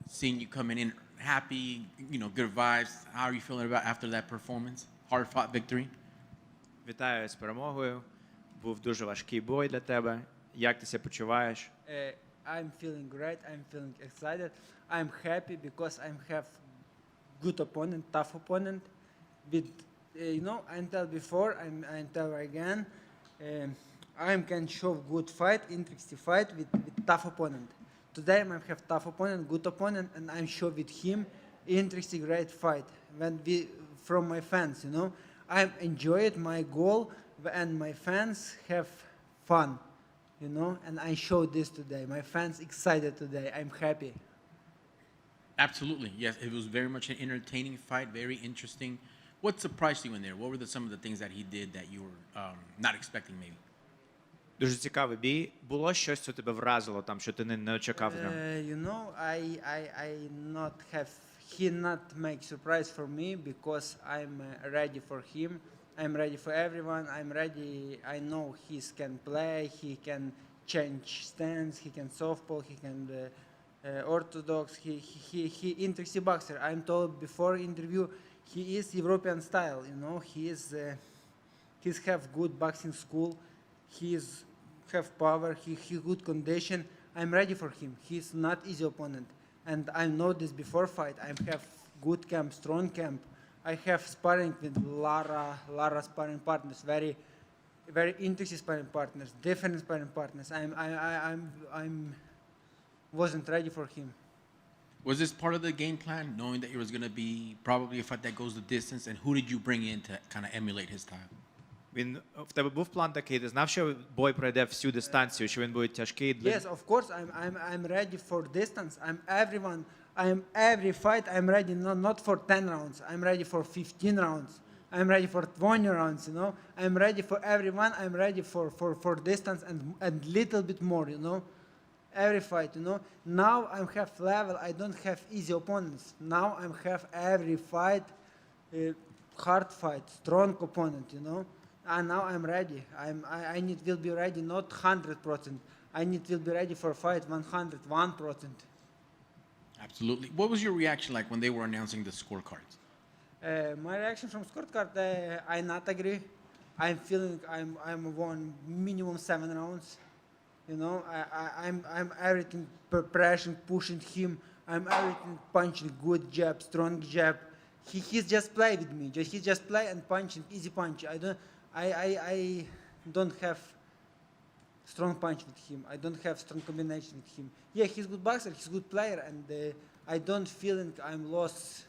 seeing you coming in happy, good vibes. How are you feeling about after that performance? Hard-fought victory. Вітаю з перемогою. Був дуже важкий бой для тебе. Як ти себе почуваєш? I'm feeling great. I'm feeling excited. I'm happy because I have good opponent, tough opponent. With I tell before, I tell again. I can show good fight, interesting fight with tough opponent. Today I have tough opponent, good opponent, and I'm show with him interesting, great fight. When we from my fans, I enjoy it. My goal and my fans have fun. And I show this today. My fans excited today. I'm happy. Absolutely, yes. It was very much an entertaining fight, very interesting. What surprised you in there? What were some of the things that he did that you were not expecting, maybe? Дуже цікавий бій. Було щось, що тебе вразило там, що ти не очікав з нього? I not have he not make surprise for me because I'm ready for him. I'm ready for everyone. I'm ready. I know he can play. He can change stance. He can softball. He can orthodox. He interesting boxer. I'm told before interview he is European style. He's have good boxing school. He's have power. He good condition. I'm ready for him. He's not easy opponent, and I know this before fight. I have good camp, strong camp. I have sparring with Lara sparring partners, very, very interesting sparring partners, different sparring partners. I'm wasn't ready for him. Was this part of the game plan, knowing that it was going to be probably a fight that goes the distance, and who did you bring in to kind of emulate his style? В тебе був план такий, ти знав, що бой пройде всю дистанцію, що він буде тяжкий? Yes, of course. I'm ready for distance. I'm every fight. I'm ready not for 10 rounds. I'm ready for 15 rounds. I'm ready for 20 rounds. I'm ready for everyone. I'm ready for distance and little bit more. Every fight. Now I have level. I don't have easy opponents. Now I have every fight, hard fight, strong opponent. And now I'm ready. I need will be ready not 100%. I need will be ready for fight 101%. Absolutely. What was your reaction like when they were announcing the scorecards? My reaction from scorecard, I not agree. I'm feeling I'm won minimum 7 rounds. I'm everything pressing, pushing him. I'm everything punching, good jab, strong jab. He's just play with me. He just play and punching, easy punch. I don't have strong punch with him. I don't have strong combination with him. Yeah, he's good boxer. He's good player, and I don't feel I'm lost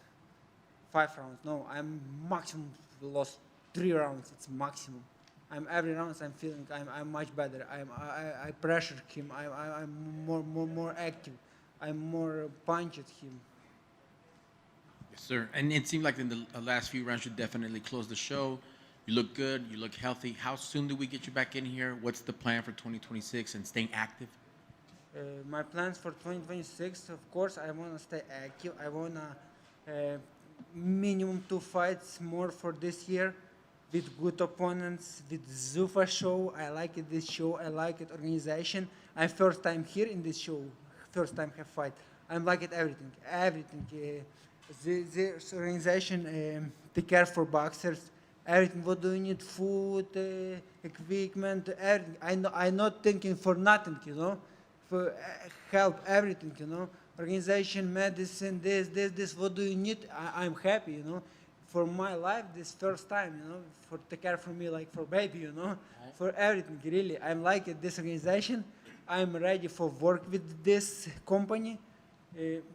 5 rounds. No, I'm maximum lost 3 rounds. It's maximum. I'm every round. I'm feeling I'm much better. I pressure him. I'm more active. I'm more punch at him. Yes, sir. And it seemed like in the last few rounds you definitely closed the show. You look good. You look healthy. How soon do we get you back in here? What's the plan for 2026 and staying active? My plans for 2026, of course, I want to stay active. I want to minimum 2 fights more for this year with good opponents, with Zuffa show. I like it, this show. I like it, organization. I'm first time here in this show. First time have fight. I like it, everything. This organization take care for boxers. Everything. What do you need? Food, equipment, everything. I'm not thinking for nothing. For help, everything. Organization, medicine, this. What do you need? I'm happy. For my life, this first time. For take care for me like for baby. For everything. Really, I'm like it, this organization. I'm ready for work with this company,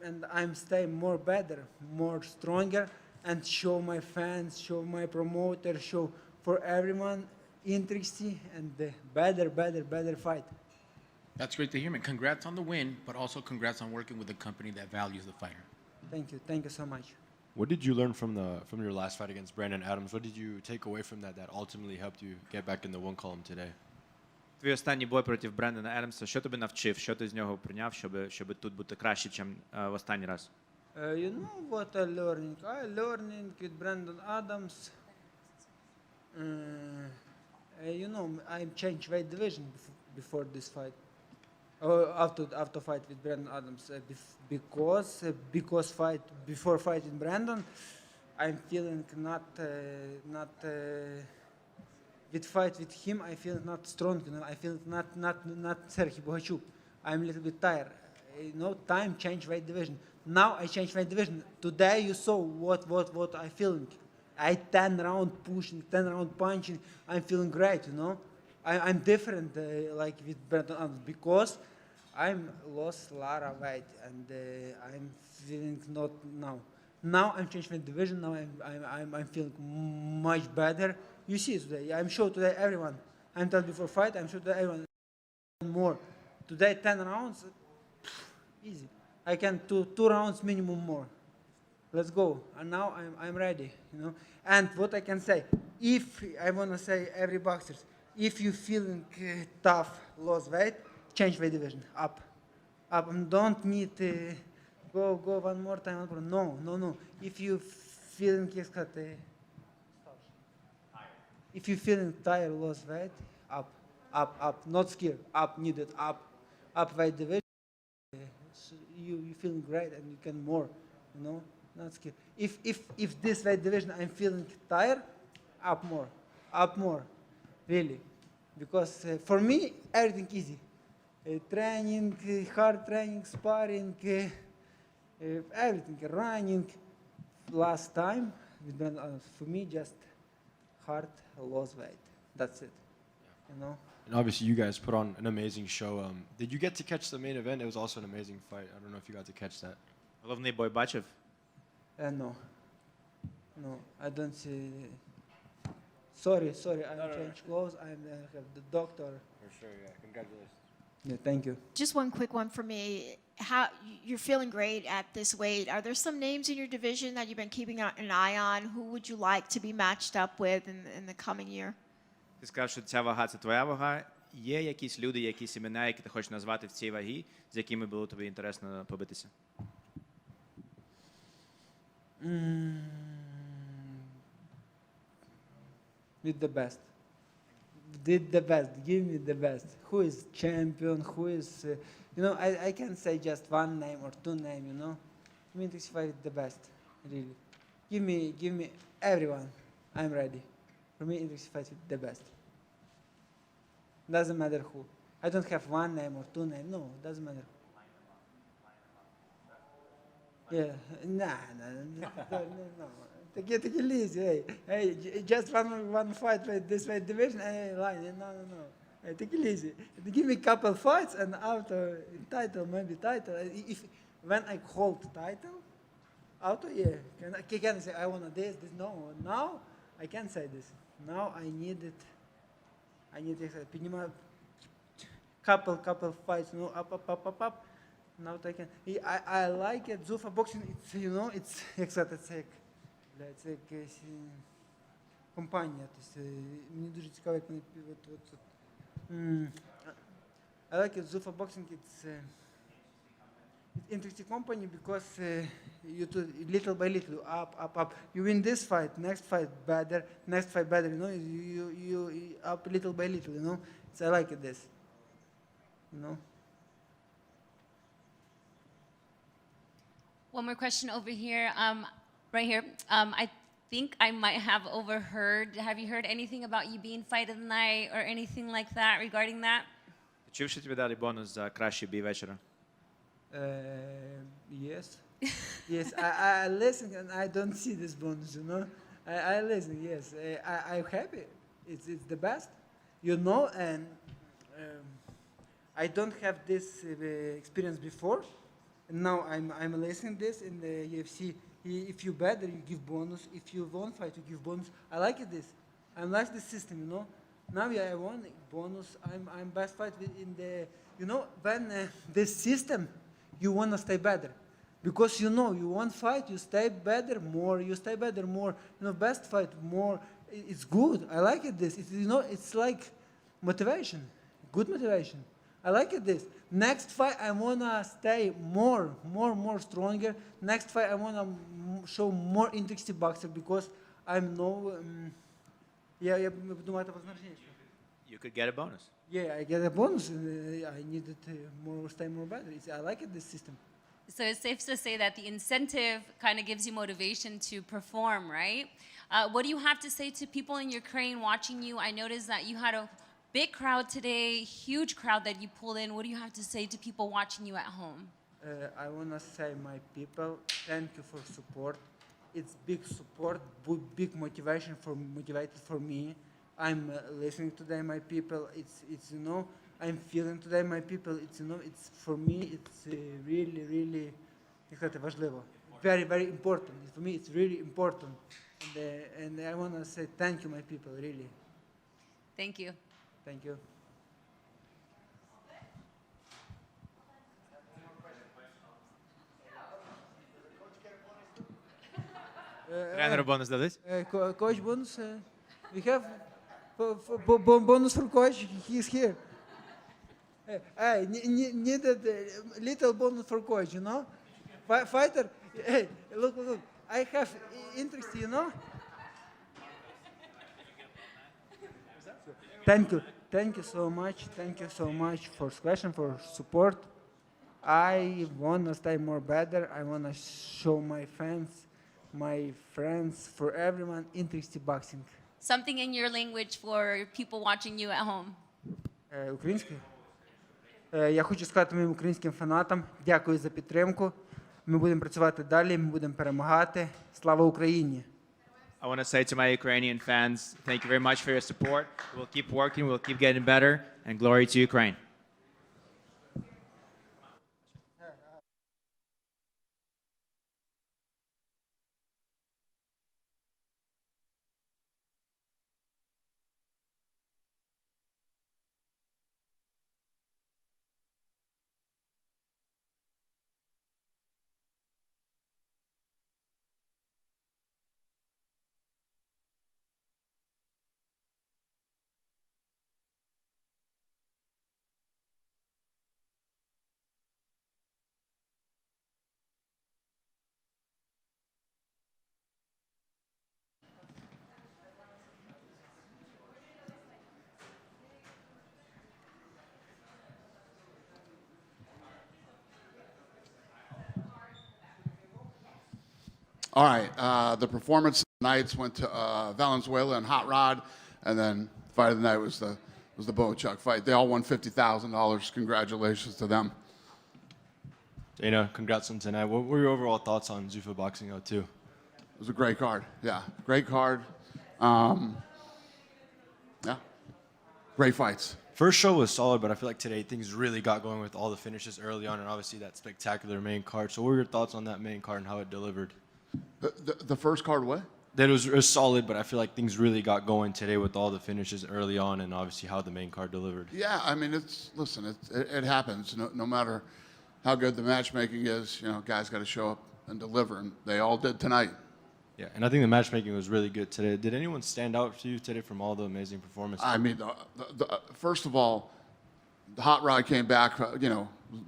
and I'm staying more better, more stronger. And show my fans, show my promoter, show for everyone interesting and better fight. That's great to hear, man. Congrats on the win, but also congrats on working with a company that values the fighter. Thank you so much. What did you learn from your last fight against Brandon Adams? What did you take away from that ultimately helped you get back in the one column today? Твій останній бой проти Брендана Адамса, що тебе навчив, що ти з нього прийняв, щоб тут бути краще, ніж в останній раз? You know what I learning? I learning with Brandon Adams. I changed weight division before this fight. After fight with Brandon Adams, because before fighting Brandon, I'm feeling not with fight with him. I feel not strong. You know, I feel not Sergey Bohachuk. I'm a little bit tired. You know, time change weight division. Now I change weight division. Today you saw what I feeling. I 10 round pushing, 10 round punching. I'm feeling great. You know, I'm different like with Brandon Adams because I'm lost a lot of weight and I'm feeling not now. Now I'm changing my division. Now I'm feeling much better. You see today. I'm sure today everyone. I'm told before fight. I'm sure today everyone more. Today 10 rounds, easy. I can two rounds minimum more. Let's go. And now I'm ready. You know. And what I can say, if I wanna say every boxers, if you feeling tough, lose weight, change weight division up. And don't need go one more time. No. If you feeling if you feeling tired, lose weight, up. Not scared, up needed, up weight division. So you feeling great and you can more, you know, not scared. If this weight division I'm feeling tired, up more, really, because for me everything easy. Training, hard training, sparring, everything, running. Last time, for me, just hard, lost weight. That's it. You know. And obviously, you guys put on an amazing show. Did you get to catch the main event? It was also an amazing fight. I don't know if you got to catch that. Головний бой бачив? No, I don't see. Sorry, I change clothes. I have the doctor. For sure, yeah. Congratulations. Yeah, thank you. Just one quick one for me. How you're feeling great at this weight? Are there some names in your division that you've been keeping an eye on? Who would you like to be matched up with in the coming year? Ти сказав, що ця вага – це твоя вага. Є якісь люди, якісь імена, які ти хочеш назвати в цій вагі, з якими було тобі інтересно побитися? With the best. Give me the best. Who is champion? Who is, you know, I can say just one name or two names, you know. I mean, this fight the best, really. Give me everyone. I'm ready. For me, this fight is the best. Doesn't matter who. I don't have one name or two names. No, doesn't matter. Yeah, no. Take it easy, hey, just one fight with this weight division, hey, line, no. Hey, take it easy. Give me a couple fights and after maybe title. If when I hold title, yeah, can I say I want this? No, now I can't say this. Now I need it. Couple fights, no, up. Now I can. I like it. Zuffa Boxing. It's, you know, it's це якась компанія. Мені дуже цікаво, як вони I like it. Zuffa Boxing. It's interesting company because you do little by little, up. You win this fight, next fight better. You know, you up little by little. You know, I like it. This. You know. One more question over here, right here. I think I might have overheard. Have you heard anything about you being fight of the night or anything like that regarding that? Чув, що тобі дали бонус за кращий бій вечора? Yes. Yes, I listen and I don't see this bonus, you know. I listen, yes. I'm happy. It's the best, you know, and I don't have this experience before. And now I'm listening this in the UFC. If you better, you give bonus. If you won't fight, you give bonus. I like this. I like this system, you know. Now I won bonus. I'm best fight in the, you know, when this system, you wanna stay better, because you know you won't fight, you stay better more. You know, best fight more. It's good. I like it. This, you know, it's like motivation, good motivation. I like it. This next fight, I wanna stay more stronger. Next fight, I wanna show more interesting boxer because I'm no. Я буду мати возможність. you could get a bonus. Yeah, I get a bonus. I needed more stay more better. I like it, this system. So it's safe to say that the incentive kind of gives you motivation to perform, right? What do you have to say to people in Ukraine watching you? I noticed that you had a big crowd today, huge crowd that you pulled in. What do you have to say to people watching you at home? I want to say, my people, thank you for support. It's big support, big motivated for me. I'm listening today, my people. It's I'm feeling today, my people. It's for me. It's really, важливо. Very, very important. For me, it's really important. And I want to say thank you, my people. Really, Thank you. thank you. Тренеру бонус дадуть? Coach bonus. We have bonus for coach. He's here. Hey, needed little bonus for coach. Fighter. Hey, look. I have interest. Thank you so much. Thank you so much for question, for support. I wanna stay more better. I wanna show my fans, my friends, for everyone interested boxing. Something in your language for people watching you at home. Українською. Я хочу сказати моїм українським фанатам, дякую за підтримку. Ми будемо працювати далі, ми будемо перемагати. Слава Україні! I want to say to my Ukrainian fans, thank you very much for your support. We'll keep working, we'll keep getting better, and glory to Ukraine. All right, the performance nights went to Valenzuela and Hot Rod, and then fight of the night was the Boachuk fight. They all won $50,000. Congratulations to them. Dana, congrats on tonight. What were your overall thoughts on Zuffa Boxing 02? It was a great card. Yeah, great card. Yeah, great fights. First show was solid, but I feel like today things really got going with all the finishes early on and obviously that spectacular main card. So what were your thoughts on that main card and how it delivered? The first card, what? That it was solid, but I feel like things really got going today with all the finishes early on and obviously how the main card delivered. Yeah, I mean, it happens. No matter how good the matchmaking is, guys got to show up and deliver, and they all did tonight. Yeah, and I think the matchmaking was really good today. Did anyone stand out to you today from all the amazing performances? I mean, first of all, the Hot Rod came back,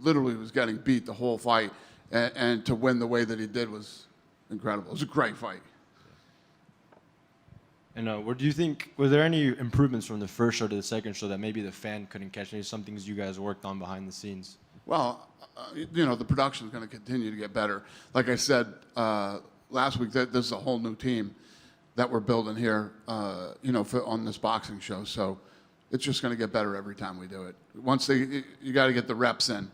literally was getting beat the whole fight, and to win the way that he did was incredible. It was a great fight. And what do you think, were there any improvements from the first show to the second show that maybe the fan couldn't catch? Maybe some things you guys worked on behind the scenes? Well, the production is going to continue to get better. Like I said last week, this is a whole new team that we're building here, on this boxing show. So it's just going to get better every time we do it. You got to get the reps in.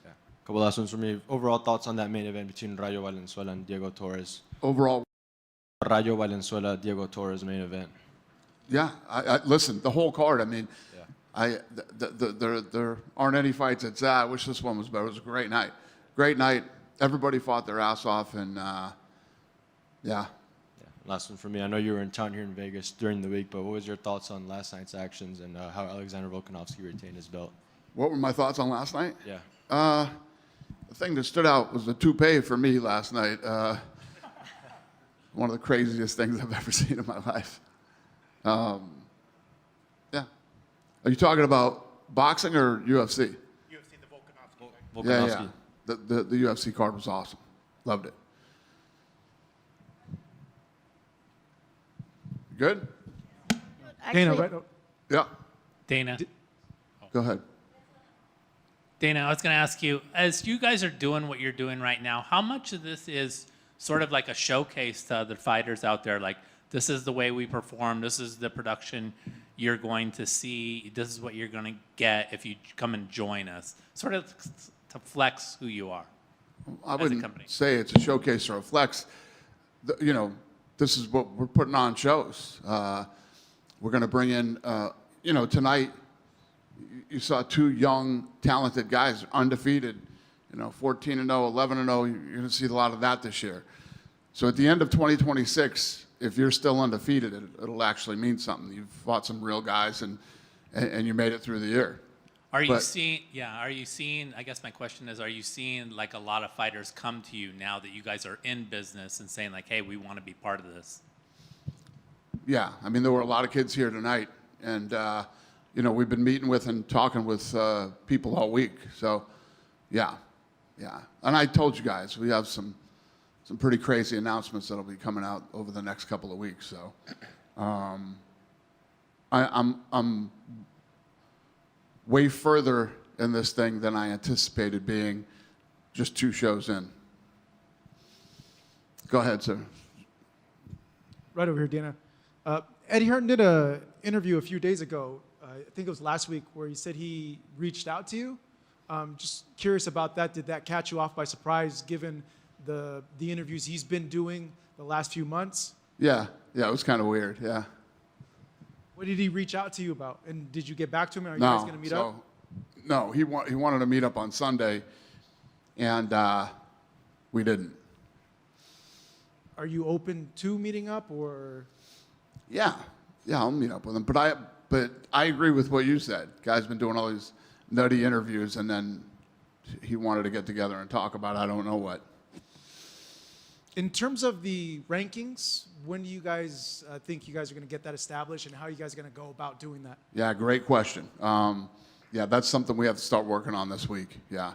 Yeah. A couple last ones for me. Overall thoughts on that main event between Rayo Valenzuela and Diego Torres? Overall, Rayo Valenzuela, Diego Torres main event. yeah. Listen, the whole card. I mean, Yeah. there aren't any fights that I wish this one was better. It was a great night. Great night. Everybody fought their ass off, and yeah. Yeah. Last one for me. I know you were in town here in Vegas during the week, but what was your thoughts on last night's actions and how Alexander Volkanovski retained his belt? What were my thoughts on last night? Yeah. The thing that stood out was the toupee for me last night. One of the craziest things I've ever seen in my life. Yeah. Are you talking about boxing or UFC? UFC, the Volkanovski. Volkanovski. Yeah. The UFC card was awesome. Loved it. Good? Actually, Dana, right? Yeah. Dana. Go ahead. Dana, I was going to ask you, as you guys are doing what you're doing right now, how much of this is sort of like a showcase to other fighters out there? Like, this is the way we perform. This is the production you're going to see. This is what you're going to get if you come and join us. Sort of to flex who you are. I as a wouldn't company. say it's a showcase or a flex. You know, this is what we're putting on shows. We're going to bring in, you know, tonight you saw two young, talented guys, undefeated, you know, 14-0, 11-0. You're going to see a lot of that this year. So at the end of 2026, if you're still undefeated, it'll actually mean something. You've fought some real guys and you made it through the year. Are you But- seeing, I guess my question is, are you seeing like a lot of fighters come to you now that you guys are in business and saying like, hey, we want to be part of this? Yeah, I mean, there were a lot of kids here tonight, and you know, we've been meeting with and talking with people all week. So, yeah. And I told you guys we have some pretty crazy announcements that'll be coming out over the next couple of weeks. So, I'm way further in this thing than I anticipated being just 2 shows in. Go ahead, sir. Right over here, Dana. Eddie Hearn did an interview a few days ago, I think it was last week, where he said he reached out to you. Just curious about that. Did that catch you off by surprise, given the interviews he's been doing the last few months? Yeah, it was kind of weird, yeah. What did he reach out to you about? And did you get back to him? Are you guys going to meet up? No, he wanted to meet up on Sunday, and we didn't. Are you open to meeting up, or? Yeah, I'll meet up with him. But I agree with what you said. Guy's been doing all these nutty interviews, and then he wanted to get together and talk about I don't know what. In terms of the rankings, when do you guys think you guys are going to get that established, and how are you guys going to go about doing that? Yeah, great question. Yeah, that's something we have to start working on this week. Yeah.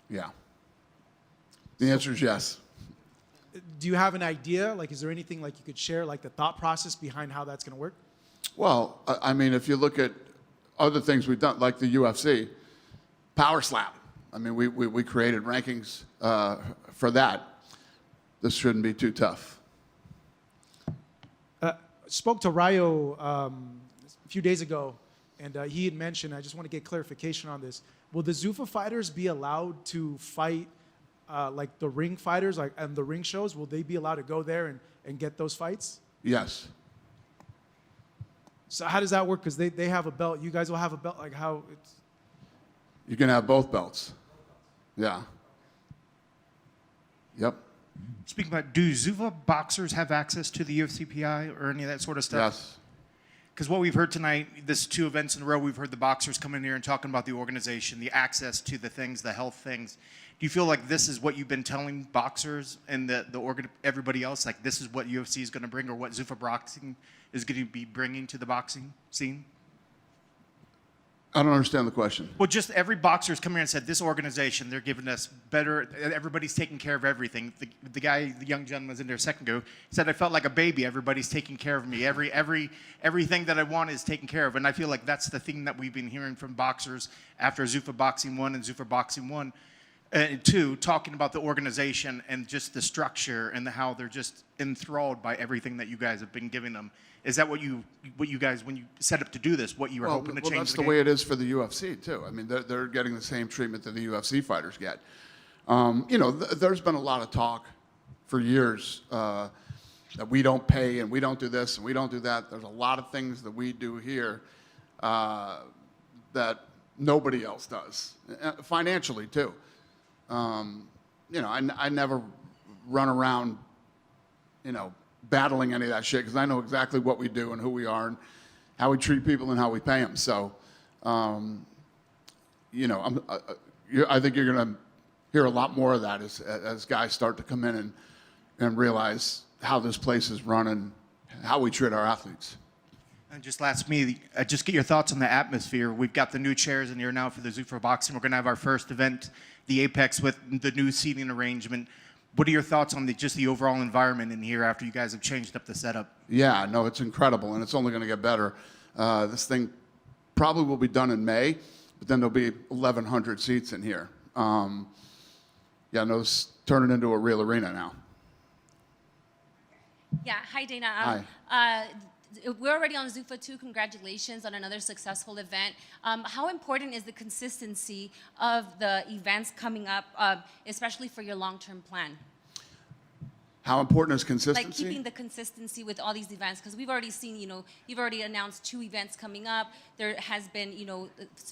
Yeah. The answer is yes. Do you have an idea? Like, is there anything like you could share, like the thought process behind how that's going to work? Well, I mean, if you look at other things we've done, like the UFC, Power Slap. I mean, we created rankings for that. This shouldn't be too tough. Spoke to Rayo a few days ago, and he had mentioned, I just want to get clarification on this. Will the Zuffa fighters be allowed to fight like the ring fighters, like and the ring shows? Will they be allowed to go there and get those fights? Yes. So how does that work? Because they have a belt. You guys will have a belt. Like how? You can have both belts. Yeah. Yep. Speaking about, do Zuffa boxers have access to the UFCPI or any of that sort of stuff? Yes. Because what we've heard tonight, this 2 events in a row, we've heard the boxers come in here and talking about the organization, the access to the things, the health things. Do you feel like this is what you've been telling boxers and everybody else? Like this is what UFC is going to bring, or what Zuffa Boxing is going to be bringing to the boxing scene? I don't understand the question. Well, just every boxer's come here and said, this organization, they're giving us better, everybody's taking care of everything. The guy, the young gentleman was in there a second ago, he said, I felt like a baby. Everybody's taking care of me. Everything that I want is taken care of. And I feel like that's the thing that we've been hearing from boxers after Zuffa Boxing 1 and Zuffa Boxing 1. 2, talking about the organization and just the structure and how they're just enthralled by everything that you guys have been giving them. Is that what you guys, when you set up to do this, what you were hoping to change? Well, that's the the game? way it is for the UFC too. I mean, they're getting the same treatment that the UFC fighters get. You know, there's been a lot of talk for years that we don't pay and we don't do this and we don't do that. There's a lot of things that we do here that nobody else does, financially too. You know, I never run around, you know, battling any of that shit because I know exactly what we do and who we are and how we treat people and how we pay them. So, you know, I think you're going to hear a lot more of that as guys start to come in and realize how this place is run and how we treat our athletes. And just last me, just get your thoughts on the atmosphere. We've got the new chairs in here now for the Zuffa Boxing. We're going to have our first event, the Apex, with the new seating arrangement. What are your thoughts on just the overall environment in here after you guys have changed up the setup? Yeah, no, it's incredible, and it's only going to get better. This thing probably will be done in May, but then there'll be 1,100 seats in here. Yeah, no, it's turning into a real arena now. Yeah, hi Dana. We're already on Zuffa 2. Congratulations on another successful event. How important is the consistency of the events coming up, especially for your long-term plan? How important is Like consistency? keeping the consistency with all these events, because we've already seen, you've already announced 2 events coming up. There has been,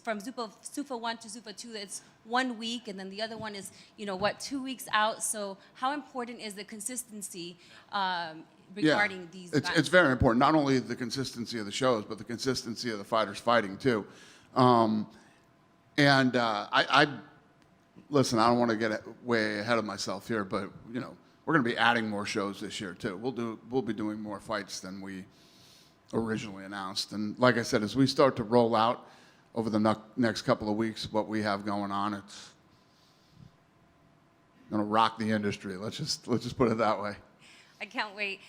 from Zuffa 1 to Zuffa 2, it's 1 week, and then the other one is, 2 weeks out. So how important is the consistency regarding these events? It's very important. Not only the consistency of the shows, but the consistency of the fighters fighting too. I listen. I don't want to get way ahead of myself here, but we're going to be adding more shows this year too. We'll be doing more fights than we originally announced. And like I said, as we start to roll out over the next couple of weeks what we have going on, it's going to rock the industry. Let's just put it that way. I can't wait.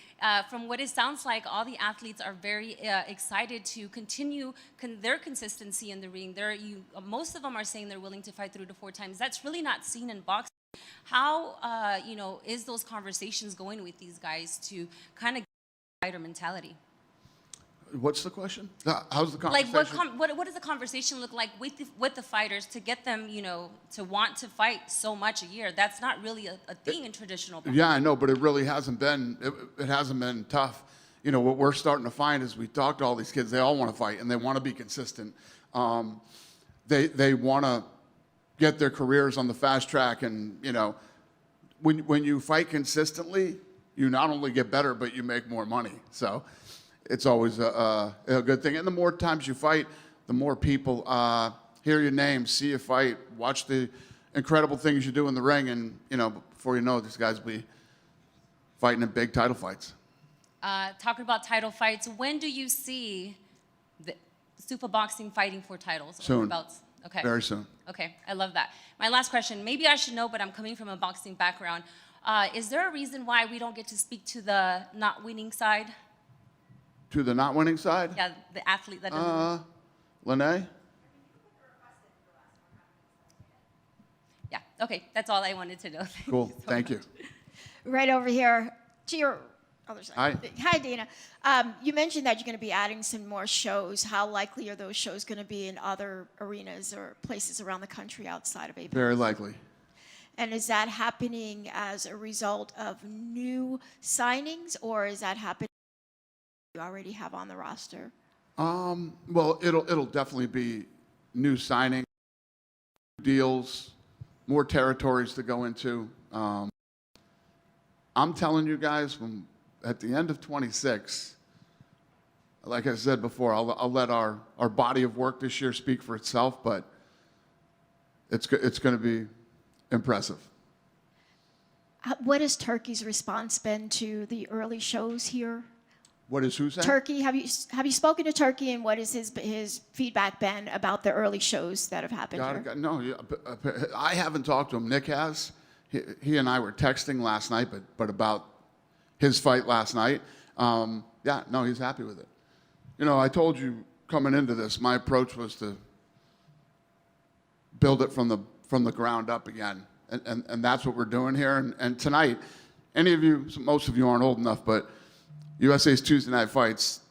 From what it sounds like, all the athletes are very excited to continue their consistency in the ring. Most of them are saying they're willing to fight 3 to 4 times. That's really not seen in boxing. How, is those conversations going with these guys to kind of get a fighter mentality? What's the question? How's the conversation? Like, what does the conversation look like with the fighters to get them, to want to fight so much a year? That's not really a thing in traditional boxing. Yeah, I know, but it really hasn't been. It hasn't been tough. What we're starting to find is we talk to all these kids. They all want to fight and they want to be consistent. They want to get their careers on the fast track, and when you fight consistently, you not only get better, but you make more money. So it's always a good thing. And the more times you fight, the more people hear your name, see you fight, watch the incredible things you do in the ring, and before you know it, these guys will be fighting in big title fights. Talking about title fights, when do you see the Zuffa Boxing fighting for titles or Soon. belts? Okay. Very soon. Okay, I love that. My last question, maybe I should know, but I'm coming from a boxing background. Is there a reason why we don't get to speak to the not winning side? To the not winning side? Yeah, the athlete that doesn't win. Lene? Yeah, okay, that's all I wanted to know. Cool. Thank you. Right over here to your other side. Hi. Hi, Dana. You mentioned that you're going to be adding some more shows. How likely are those shows going to be in other arenas or places around the country outside of Apex? Very likely. And is that happening as a result of new signings, or is that happening you already have on the roster? Well, it'll definitely be new signing, deals, more territories to go into. I'm telling you guys, at the end of 26, like I said before, I'll let our body of work this year speak for itself, but it's going to be impressive. What has Turkey's response been to the early shows here? What is who saying? Turkey, have you spoken to Turkey, and what has his feedback been about the early shows that have happened here? No, I haven't talked to him. Nick has. He and I were texting last night, but about his fight last night. Yeah, no, he's happy with it. I told you coming into this, my approach was to build it from the ground up again, and that's what we're doing here. And tonight, most of you aren't old enough, but USA's Tuesday Night Fights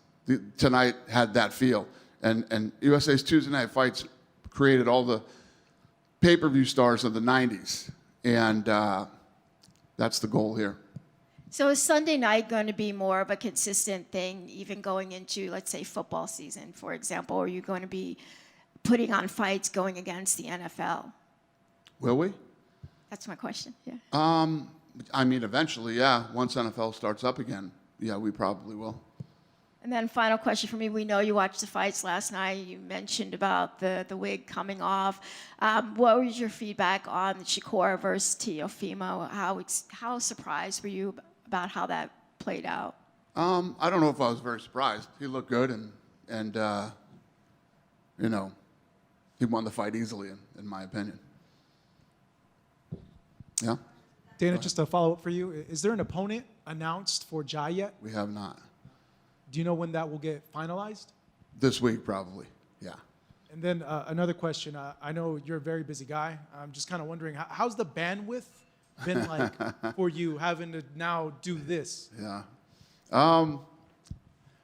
tonight had that feel, and USA's Tuesday Night Fights created all the pay-per-view stars of the 90s, and that's the goal here. So is Sunday night going to be more of a consistent thing, even going into, let's say, football season, for example? Or are you going to be putting on fights going against the NFL? Will we? That's my question, yeah. I mean, eventually, yeah. Once NFL starts up again, yeah, we probably will. And then final question for me. We know you watched the fights last night. You mentioned about the wig coming off. What was your feedback on Shakur versus Teofimo? How surprised were you about how that played out? I don't know if I was very surprised. He looked good, and he won the fight easily, in my opinion. Yeah. Dana, just a follow up for you. Is there an opponent announced for Jai yet? We have not. Do you know when that will get finalized? This week, probably. Yeah. And then another question. I know you're a very busy guy. I'm just kind of wondering, how's the bandwidth been like for you having to now do this? Yeah.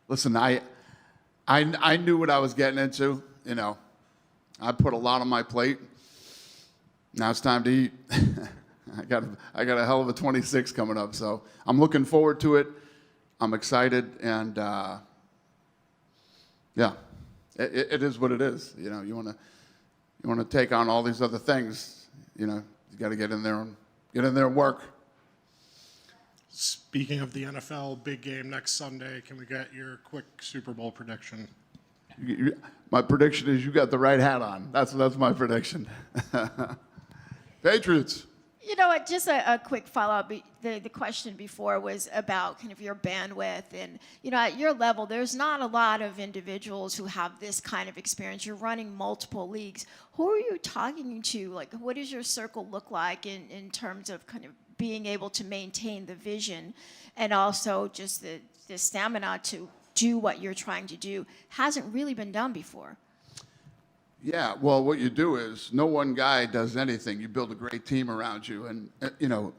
Listen, I knew what I was getting into. You know, I put a lot on my plate. Now it's time to eat. I got a hell of a 26 coming up, so I'm looking forward to it. I'm excited, and yeah, it is what it is. You know, you want to take on all these other things. You know, you got to get in there and work. Speaking of the NFL, big game next Sunday. Can we get your quick Super Bowl prediction? My prediction is you got the right hat on. That's my prediction. Patriots. You know what, just a quick follow-up. The question before was about kind of your bandwidth. And, you know, at your level, there's not a lot of individuals who have this kind of experience. You're running multiple leagues. Who are you talking to? Like, what does your circle look like in terms of kind of being able to maintain the vision and also just the stamina to do what you're trying to do? Hasn't really been done before. Yeah, well, what you do is no one guy does anything. You build a great team around you. And, you know,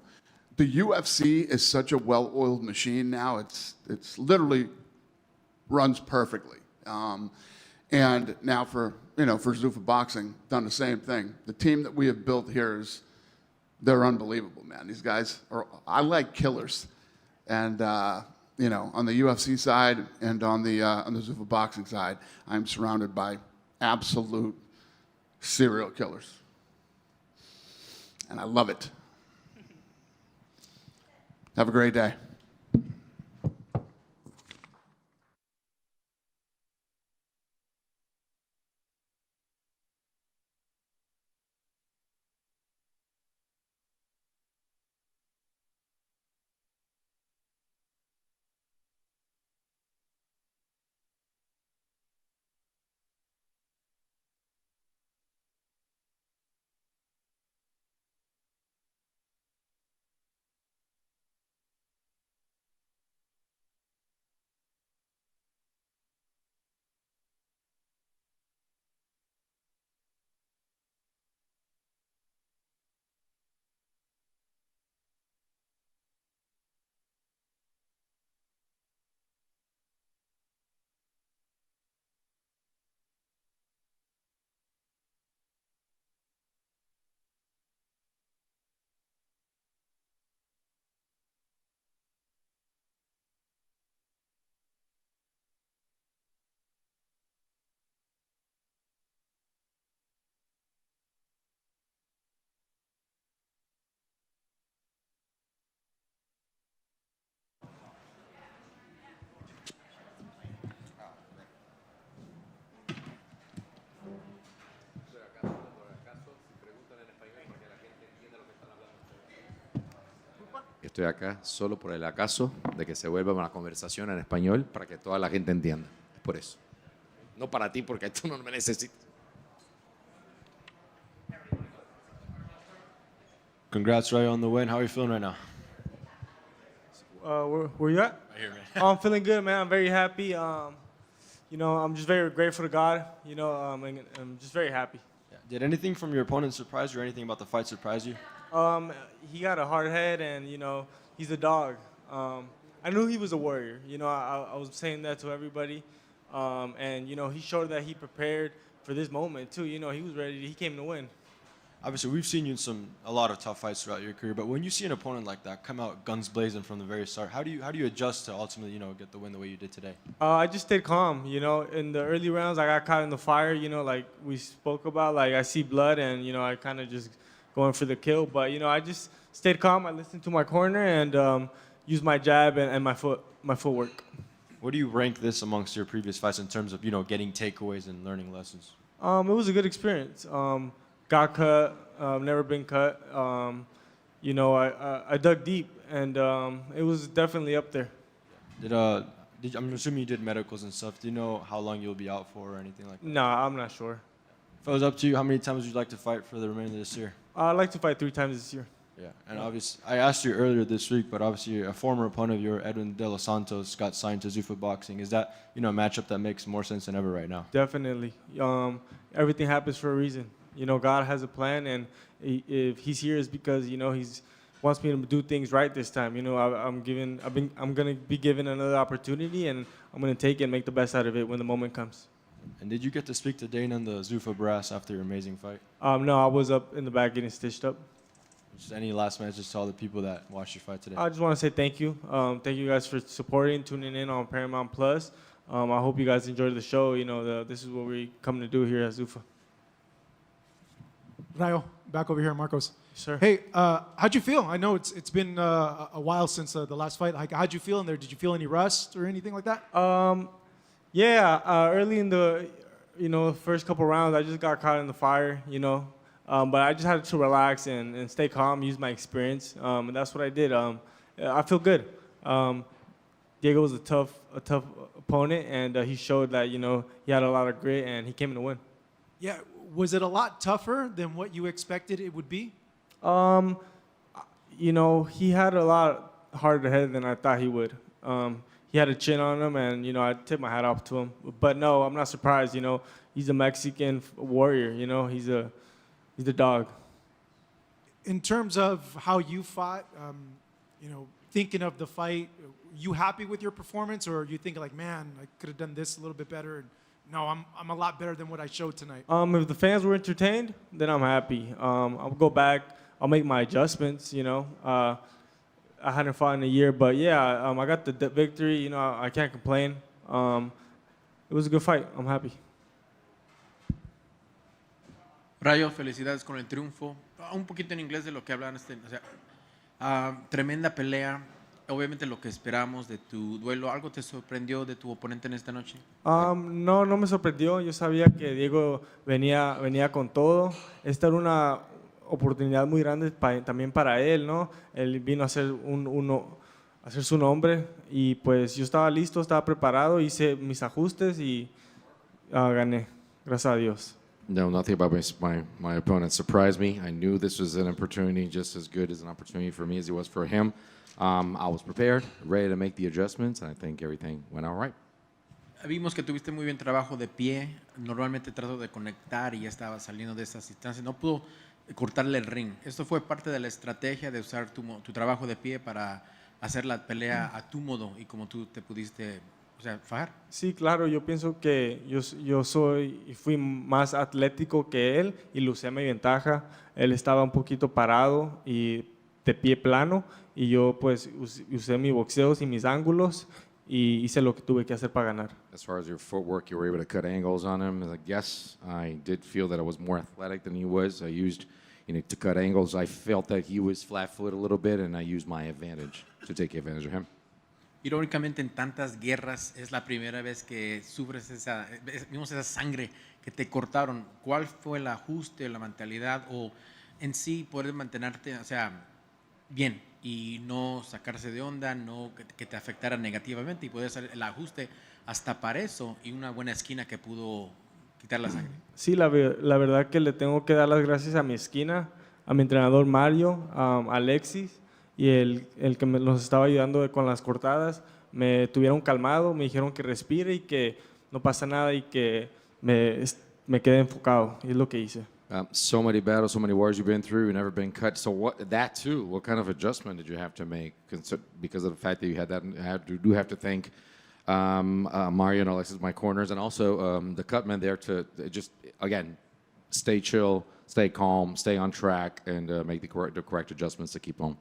the UFC is such a well-oiled machine now. It's literally runs perfectly. And now for Zuffa Boxing, done the same thing. The team that we have built here they're unbelievable, man. These guys I like killers. And, you know, on the UFC side and on the Zuffa Boxing side, I'm surrounded by absolute serial killers. And I love it. Have a great day. Estoy acá solo por el acaso de que se vuelva una conversación en español para que toda la gente entienda. Es por eso. No para ti, porque tú no me necesitas. Congrats, Ray, on the win. How are you feeling right now? Where you at? Right here, man. I'm feeling good, man. I'm very happy. You know, I'm just very grateful to God. You know, and I'm just very happy. Yeah. Did anything from your opponent surprise you or anything about the fight surprise you? He got a hard head, and you know, he's a dog. I knew he was a warrior. You know, I was saying that to everybody, and you know, he showed that he prepared for this moment too. You know, he was ready. He came to win. Obviously, we've seen you in a lot of tough fights throughout your career, but when you see an opponent like that come out guns blazing from the very start, how do you adjust to ultimately, you know, get the win the way you did today? I just stayed calm. You know, in the early rounds, I got caught in the fire. You know, like we spoke about. Like I see blood, and you know, I kind of just going for the kill. But you know, I just stayed calm. I listened to my corner and used my jab and my footwork. Where do you rank this amongst your previous fights in terms of, you know, getting takeaways and learning lessons? It was a good experience. Got cut, never been cut. You know, I dug deep, and it was definitely up there. I'm assuming you did medicals and stuff. Do you know how long you'll be out for or anything like that? No, I'm not sure. If it was up to you, how many times would you like to fight for the remainder of this year? I'd like to fight 3 times this year. Yeah, and obviously, I asked you earlier this week, but obviously a former opponent of yours, Edwin De Los Santos, got signed to Zuffa Boxing. Is that, a matchup that makes more sense than ever right now? Definitely. Everything happens for a reason. God has a plan, and if he's here, it's because he's wants me to do things right this time. I'm gonna be given another opportunity, and I'm gonna take it and make the best out of it when the moment comes. And did you get to speak to Dana and the Zuffa brass after your amazing fight? No, I was up in the back getting stitched up. Just any last messages to all the people that watched your fight today? I just want to say thank you. Thank you guys for supporting, tuning in on Paramount Plus. I hope you guys enjoyed the show. This is what we come to do here at Zuffa. Rayo, back over here, Marcos. Sir. Hey, how'd you feel? I know it's been a while since the last fight. How'd you feel in there? Did you feel any rust or anything like that? Early in the first couple rounds, I just got caught in the fire. But I just had to relax and stay calm, use my experience, and that's what I did. I feel good. Diego was a tough opponent, and he showed that he had a lot of grit, and he came in to win. Yeah, was it a lot tougher than what you expected it would be? He had a lot harder head than I thought he would. He had a chin on him, and I tip my hat off to him. But no, I'm not surprised. He's a Mexican warrior. He's the dog. In terms of how you fought, thinking of the fight, you happy with your performance, or are you thinking like, man, I could have done this a little bit better? And no, I'm a lot better than what I showed tonight. If the fans were entertained, then I'm happy. I'll go back. I'll make my adjustments. I hadn't fought in a year, but yeah, I got the victory. I can't complain. It was a good fight. I'm happy. Rayo, felicidades con el triunfo. Un poquito en inglés de lo que hablan. Tremenda pelea. Obviamente lo que esperamos de tu duelo. ¿Algo te sorprendió de tu oponente en esta noche? No me sorprendió. Yo sabía que Diego venía con todo. Esta era una oportunidad muy grande también para él, ¿no? Él vino a hacer hacer su nombre y pues yo estaba listo, estaba preparado, hice mis ajustes y gané. Gracias a Dios. No, nothing about my opponent surprised me. I knew this was an opportunity just as good as an opportunity for me as it was for him. I was prepared, ready to make the adjustments, and I think everything went all right. Vimos que tuviste muy bien trabajo de pie. Normalmente trato de conectar y ya estaba saliendo de esas instancias. No pudo cortarle el ring. ¿Esto fue parte de la estrategia de usar tu trabajo de pie para hacer la pelea a tu modo y como tú te pudiste fajar? Sí, claro. Yo pienso que yo fui más atlético que él y le usé mi ventaja. Él estaba un poquito parado y de pie plano y yo pues usé mis boxeos y mis ángulos y hice lo que tuve que hacer para ganar. As far as your footwork, you were able to cut angles on him. Like, yes, I did feel that I was more athletic than he was. I used, to cut angles. I felt that he was flat-footed a little bit, and I used my advantage to take advantage of him. Irónicamente, en tantas guerras es la primera vez que sufres vimos esa sangre que te cortaron. ¿Cuál fue el ajuste, la mentalidad o en sí poder mantenerte, bien y no sacarse de onda, no que te afectara negativamente y poder hacer el ajuste hasta para eso y una buena esquina que pudo quitar la sangre? Sí, la verdad que le tengo que dar las gracias a mi esquina, a mi entrenador Mario, a Alexis y el que nos estaba ayudando con las cortadas. Me tuvieron calmado, me dijeron que respire y que no pasa nada y que me quede enfocado y es lo que hice. So many battles, so many wars you've been through, you've never been cut. So what kind of adjustment did you have to make because of the fact that you had that? You do have to thank Mario and Alexis, my corners, and also the cutman there to just, again, stay chill, stay calm, stay on track, and make the correct adjustments to keep on.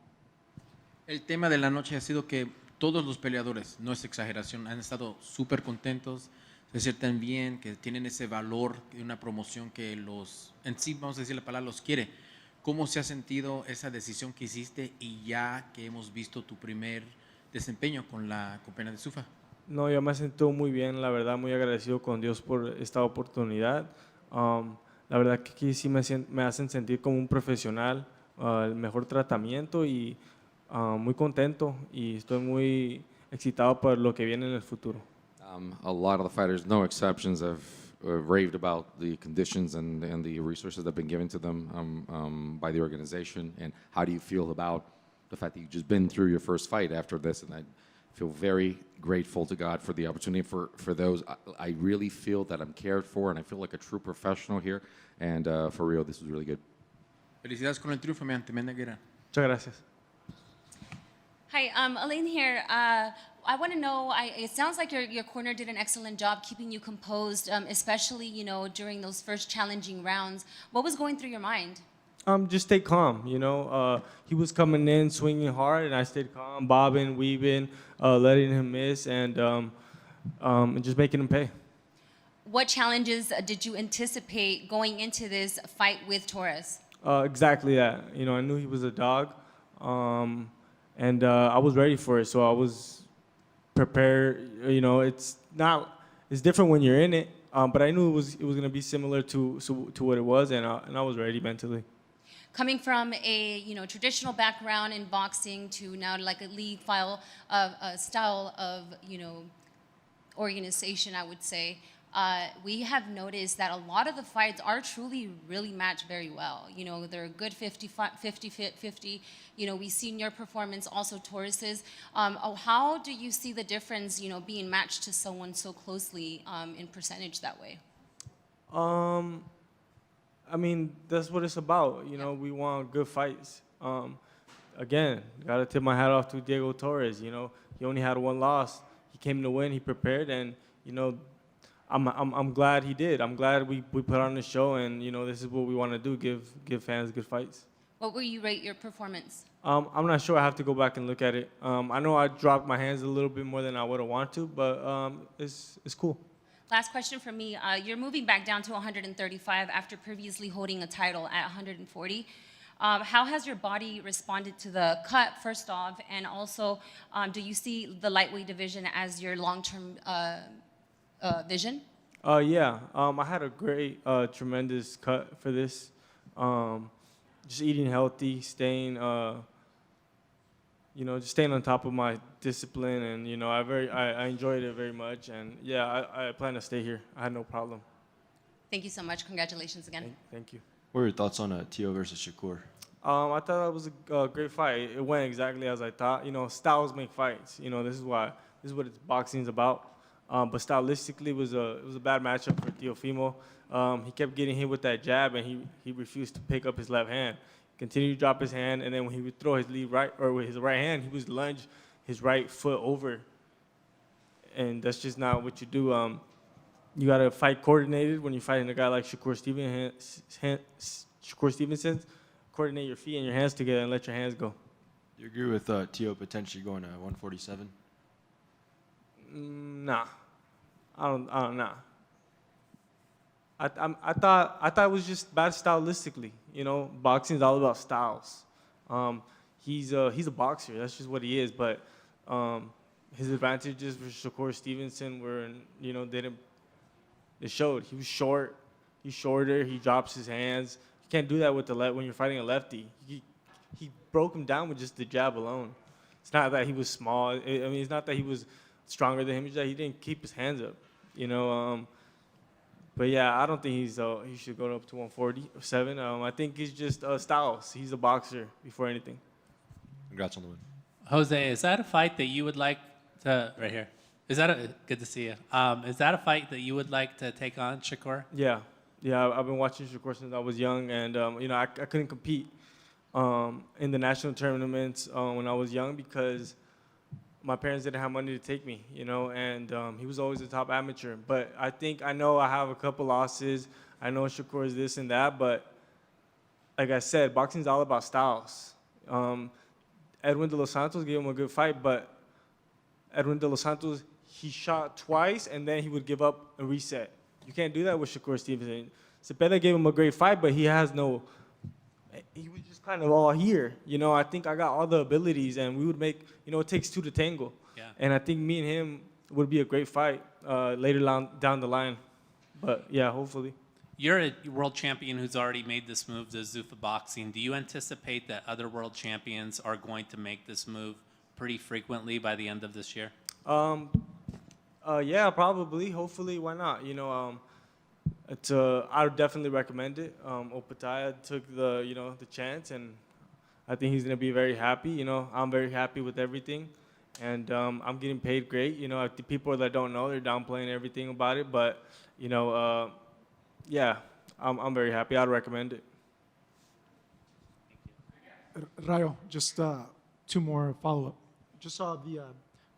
El tema de la noche ha sido que todos los peleadores, no es exageración, han estado súper contentos, se sienten bien, que tienen ese valor de una promoción que en sí, vamos a decir la palabra, los quiere. ¿Cómo se ha sentido esa decisión que hiciste y ya que hemos visto tu primer desempeño con la compañía de Zuffa? No, yo me siento muy bien, la verdad, muy agradecido con Dios por esta oportunidad. La verdad que aquí sí me hacen sentir como un profesional, el mejor tratamiento y muy contento y estoy muy excitado por lo que viene en el futuro. A lot of the fighters, no exceptions, have raved about the conditions and the resources that have been given to them by the organization. And how do you feel about the fact that you've just been through your first fight after this? And I feel very grateful to God for the opportunity for those. I really feel that I'm cared for, and I feel like a true professional here. And for real, this was really good. Felicidades con el triunfo, man. Tremenda guerra. Muchas gracias. Hi, Elaine here. I want to know, it sounds like your corner did an excellent job keeping you composed, especially, you know, during those first challenging rounds. What was going through your mind? Just stay calm, you know. He was coming in, swinging hard, and I stayed calm, bobbing, weaving, letting him miss, and just making him pay. What challenges did you anticipate going into this fight with Torres? Exactly that. You know, I knew he was a dog, and I was ready for it, so I was prepared. You know, it's different when you're in it, but I knew it was going to be similar to what it was, and I was ready mentally. Coming from a traditional background in boxing to now like a league style of organization, I would say. We have noticed that a lot of the fights are truly really matched very well. You know, they're a good 50-50. You know, we've seen your performance, also Torres's. How do you see the difference, you know, being matched to someone so closely in percentage that way? I mean, that's what it's about. You know, we want good fights. Again, gotta tip my hat off to Diego Torres. You know, he only had one loss. He came to win. He prepared, and you know, I'm glad he did. I'm glad we put on the show, and you know, this is what we want to do: give fans good fights. What will you rate your performance? I'm not sure. I have to go back and look at it. I know I dropped my hands a little bit more than I would have wanted to, but it's cool. Last question for me. You're moving back down to 135 after previously holding a title at 140. How has your body responded to the cut, first off, and also do you see the lightweight division as your long-term vision? Yeah. I had a great, tremendous cut for this. Just eating healthy, staying just staying on top of my discipline, and you know, I enjoyed it very much, and yeah, I plan to stay here. I had no problem. Thank you so much. Congratulations again. Thank you. What are your thoughts on Tio versus Shakur? I thought it was a great fight. It went exactly as I thought. You know, styles make fights. You know, this is what boxing's about. But stylistically, it was a bad matchup for Teofimo. He kept getting hit with that jab, and he refused to pick up his left hand. Continued to drop his hand, and then when he would throw his with his right hand, he would lunge his right foot over. And that's just not what you do. You gotta fight coordinated when you're fighting a guy like Shakur Stevenson. Coordinate your feet and your hands together and let your hands go. Do you agree with Tio potentially going to 147? Nah, I don't. Nah. I thought it was just bad stylistically. You know, boxing is all about styles. He's a boxer. That's just what he is. But his advantages for Shakur Stevenson were, you know, it showed. He was short. He's shorter. He drops his hands. You can't do that with the left when you're fighting a lefty. He broke him down with just the jab alone. It's not that he was small. I mean, it's not that he was stronger than him. It's that he didn't keep his hands up. You know. But yeah, I don't think he should go up to 147. I think he's just styles. He's a boxer before anything. Congrats on the win. Jose, is that a fight that you would like to, right here? Good to see you. Is that a fight that you would like to take on, Shakur? Yeah. I've been watching Shakur since I was young, and you know, I couldn't compete in the national tournaments when I was young because my parents didn't have money to take me, you know, and he was always a top amateur. But I know I have a couple losses. I know Shakur is this and that, but like I said, boxing is all about styles. Edwin De Los Santos gave him a good fight, but Edwin De Los Santos, he shot twice and then he would give up a reset. You can't do that with Shakur Stevenson. Cepeda gave him a great fight, but he was just kind of all here. You know, I think I got all the abilities, and we would make, you know, it takes two to tango. Yeah. And I think me and him would be a great fight later down the line. But yeah, hopefully. You're a world champion who's already made this move to Zuffa Boxing. Do you anticipate that other world champions are going to make this move pretty frequently by the end of this year? Yeah, probably. Hopefully, why not? You know, I would definitely recommend it. Opataya took the chance, and I think he's gonna be very happy. I'm very happy with everything, and I'm getting paid great. The people that don't know, they're downplaying everything about it, but yeah, I'm very happy. I'd recommend it. Rayo, just two more follow-up. Just saw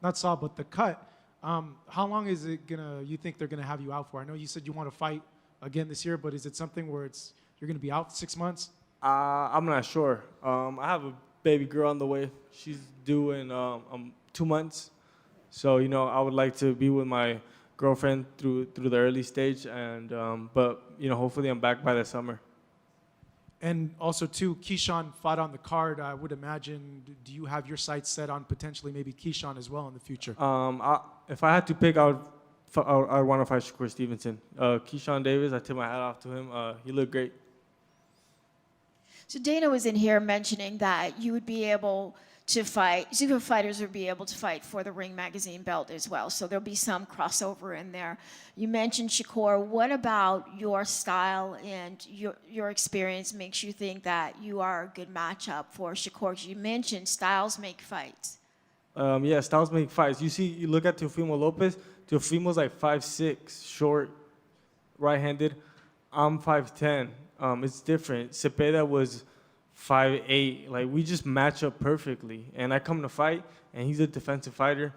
not saw, but the cut. How long is it you think they're gonna have you out for? I know you said you want to fight again this year, but is it something where you're gonna be out 6 months? I'm not sure. I have a baby girl on the way. She's due in 2 months. So, I would like to be with my girlfriend through the early stage, and but hopefully I'm back by the summer. And also, too, Keyshawn fought on the card. I would imagine. Do you have your sights set on potentially maybe Keyshawn as well in the future? If I had to pick, I would want to fight Shakur Stevenson. Keyshawn Davis, I tip my hat off to him. He looked great. So Dana was in here mentioning that you would be able to fight, Zuffa fighters would be able to fight for the Ring Magazine belt as well. So there'll be some crossover in there. You mentioned Shakur. What about your style and your experience makes you think that you are a good matchup for Shakur? 'Cause you mentioned styles make fights. Yeah, styles make fights. You look at Teofimo Lopez. Teofimo's like 5'6", short, right-handed. I'm 5'10". It's different. Cepeda was 5'8". Like, we just match up perfectly. And I come to fight, and he's a defensive fighter.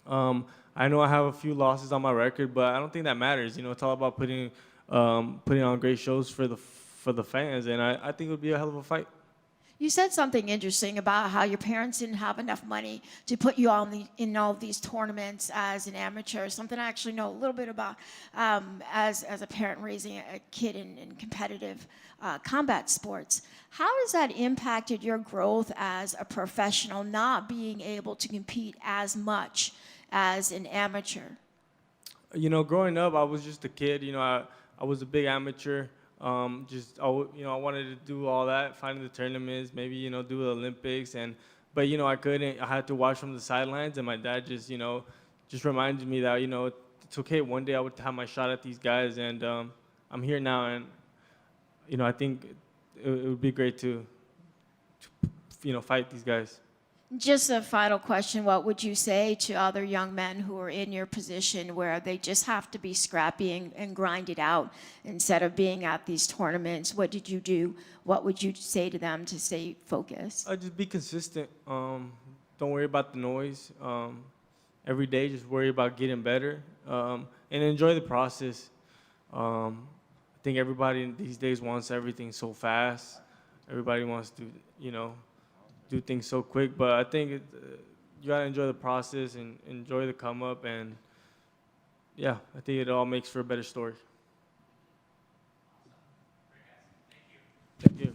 I know I have a few losses on my record, but I don't think that matters. It's all about putting on great shows for the fans, and I think it would be a hell of a fight. You said something interesting about how your parents didn't have enough money to put you in all of these tournaments as an amateur, something I actually know a little bit about as a parent raising a kid in competitive combat sports. How has that impacted your growth as a professional, not being able to compete as much as an amateur? Growing up, I was just a kid. I was a big amateur. I wanted to do all that, find the tournaments, maybe, do the Olympics, but I couldn't. I had to watch from the sidelines, and my dad just reminded me that, it's okay. One day I would have my shot at these guys, and I'm here now, and, I think it would be great to fight these guys. Just a final question. What would you say to other young men who are in your position where they just have to be scrappy and grind it out instead of being at these tournaments? What did you do? What would you say to them to stay focused? Just be consistent. Don't worry about the noise. Every day, just worry about getting better and enjoy the process. I think everybody these days wants everything so fast. Everybody wants to, do things so quick, but I think you gotta enjoy the process and enjoy the come up, and yeah, I think it all makes for a better story. Thank you.